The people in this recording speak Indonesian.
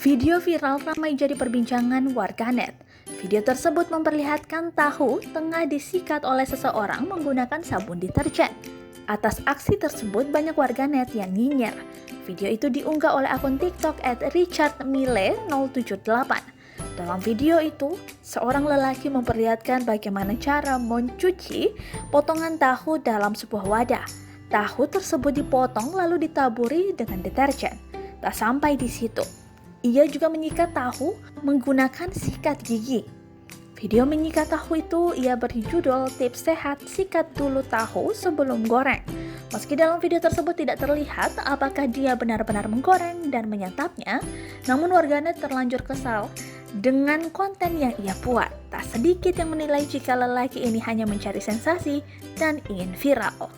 Video viral ramai jadi perbincangan warganet. Video tersebut memperlihatkan tahu tengah disikat oleh seseorang menggunakan sabun deterjen. Atas aksi tersebut banyak warganet yang nyinyir. Video itu diunggah oleh akun TikTok @richardmile078. Dalam video itu, seorang lelaki memperlihatkan bagaimana cara mencuci potongan tahu dalam sebuah wadah. Tahu tersebut dipotong lalu ditaburi dengan deterjen. Tak sampai di situ, ia juga menyikat tahu menggunakan sikat gigi. Video menyikat tahu itu ia beri judul "Tips Sehat Sikat Dulu Tahu Sebelum Goreng". Meski dalam video tersebut tidak terlihat apakah dia benar-benar menggoreng dan menyantapnya, namun warganet terlanjur kesal dengan konten yang ia buat. Tak sedikit yang menilai jika lelaki ini hanya mencari sensasi dan ingin viral.